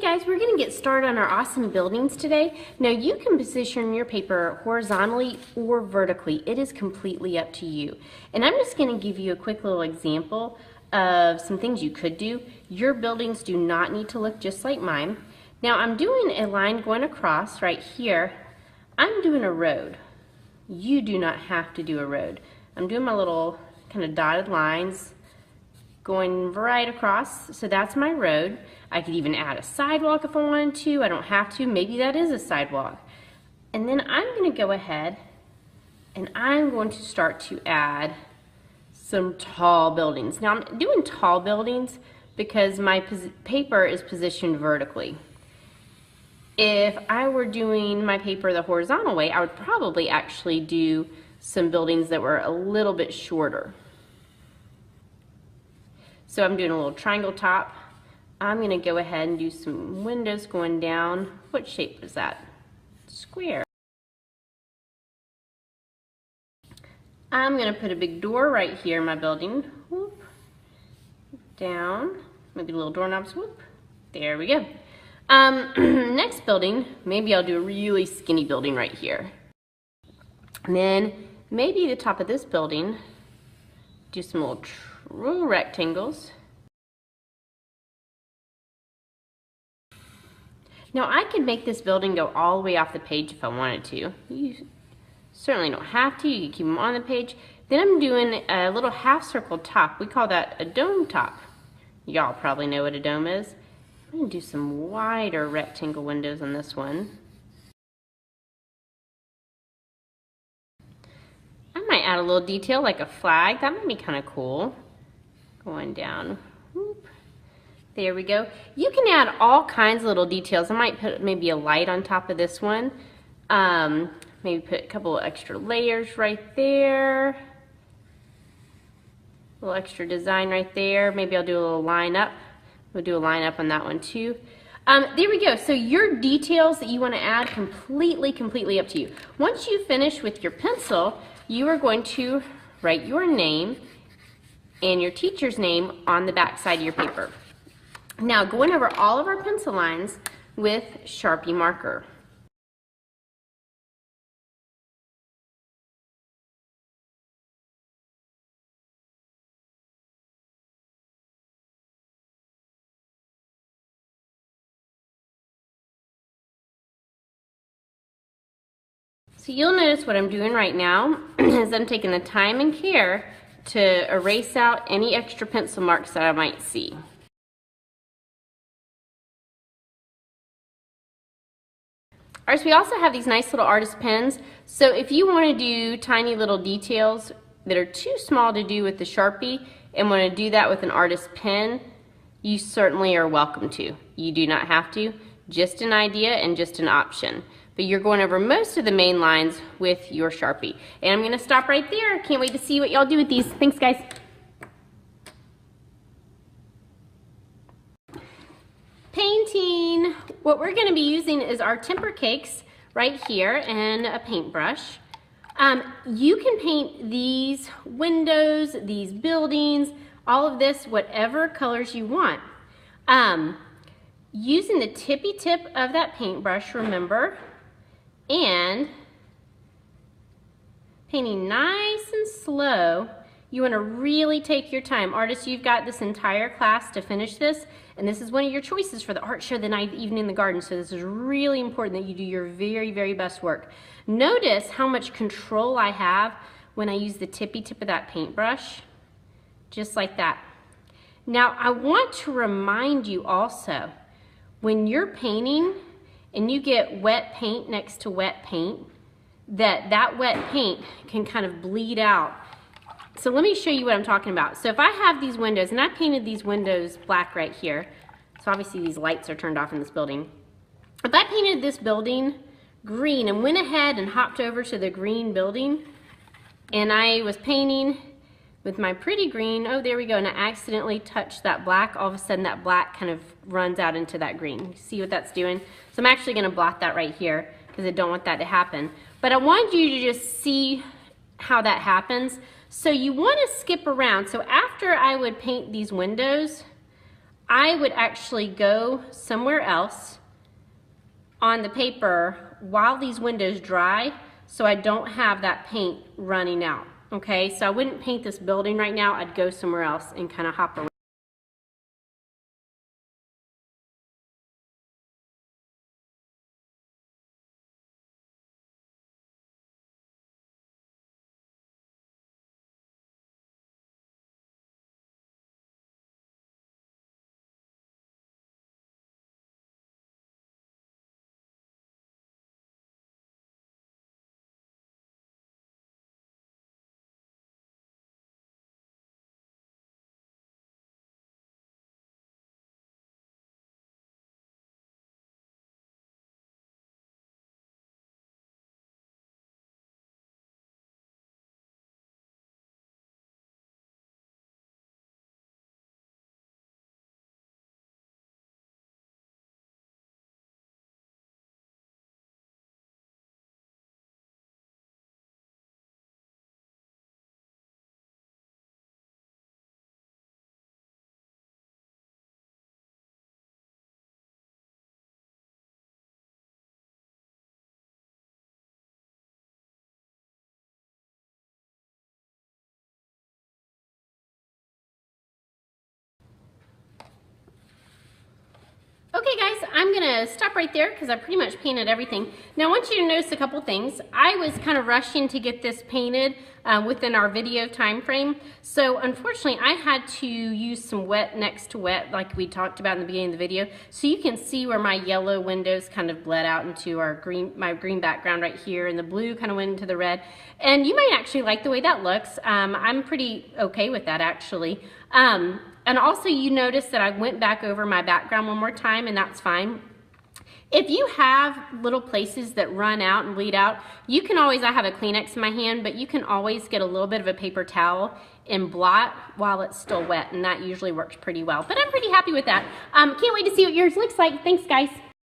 guys, we're going to get started on our awesome buildings today. Now you can position your paper horizontally or vertically. It is completely up to you. And I'm just going to give you a quick little example of some things you could do. Your buildings do not need to look just like mine. Now I'm doing a line going across right here. I'm doing a road. You do not have to do a road. I'm doing my little kind of dotted lines going right across, so that's my road. I could even add a sidewalk if I wanted to. I don't have to. Maybe that is a sidewalk. And then I'm going to go ahead and I'm going to start to add some tall buildings. Now I'm doing tall buildings because my paper is positioned vertically. If I were doing my paper the horizontal way, I would probably actually do some buildings that were a little bit shorter. So I'm doing a little triangle top. I'm going to go ahead and do some windows going down. What shape is that? Square. I'm going to put a big door right here in my building. Whoop. Down. Maybe little doorknobs. Whoop. There we go. Next building, maybe I'll do a really skinny building right here. And then maybe the top of this building, do some little true rectangles. Now I could make this building go all the way off the page if I wanted to. You certainly don't have to. You can keep them on the page. Then I'm doing a little half circle top. We call that a dome top. Y'all probably know what a dome is. I'm going to do some wider rectangle windows on this one. I might add a little detail like a flag. That might be kind of cool. Going down. Whoop. There we go. You can add all kinds of little details. I might put maybe a light on top of this one. Maybe put a couple of extra layers right there. A little extra design right there. Maybe I'll do a little line up. We'll do a line up on that one too. There we go. So your details that you want to add, completely up to you. Once you finish with your pencil, you are going to write your name and your teacher's name on the back side of your paper. Now going over all of our pencil lines with Sharpie marker. So you'll notice what I'm doing right now is I'm taking the time and care to erase out any extra pencil marks that I might see. Alright, so we also have these nice little artist pens. So if you want to do tiny little details that are too small to do with the Sharpie and want to do that with an artist pen, you certainly are welcome to. You do not have to. Just an idea and just an option. But you're going over most of the main lines with your Sharpie. And I'm going to stop right there. Can't wait to see what y'all do with these. Thanks, guys. Painting. What we're going to be using is our temper cakes right here and a paintbrush. You can paint these windows, these buildings, all of this, whatever colors you want. Using the tippy tip of that paintbrush, remember, and painting nice and slow. You want to really take your time. Artists, you've got this entire class to finish this, and this is one of your choices for the art show the night evening in the garden, so this is really important that you do your very best work. Notice how much control I have when I use the tippy tip of that paintbrush, just like that. Now I want to remind you also, when you're painting and you get wet paint next to wet paint, that wet paint can kind of bleed out. So let me show you what I'm talking about. So if I have these windows, and I painted these windows black right here, so obviously these lights are turned off in this building. If I painted this building green and went ahead and hopped over to the green building, and I was painting with my pretty green, oh there we go, and I accidentally touched that black, all of a sudden that black kind of runs out into that green. You see what that's doing? So I'm actually going to blot that right here because I don't want that to happen. But I want you to just see how that happens. So you want to skip around. So after I would paint these windows, I would actually go somewhere else on the paper while these windows dry so I don't have that paint running out, okay? So I wouldn't paint this building right now. I'd go somewhere else and kind of hop around. Okay guys, I'm gonna stop right there because I pretty much painted everything. Now I want you to notice a couple things. I was kind of rushing to get this painted within our video time frame. So unfortunately I had to use some wet next to wet like we talked about in the beginning of the video. So you can see where my yellow windows kind of bled out into our my green background right here, and the blue kind of went into the red. And you might actually like the way that looks. I'm pretty okay with that actually. And also you notice that I went back over my background one more time, and that's fine. If you have little places that run out and bleed out, you can always, I have a Kleenex in my hand, but you can always get a little bit of a paper towel and blot while it's still wet, and that usually works pretty well. But I'm pretty happy with that. Can't wait to see what yours looks like. Thanks guys.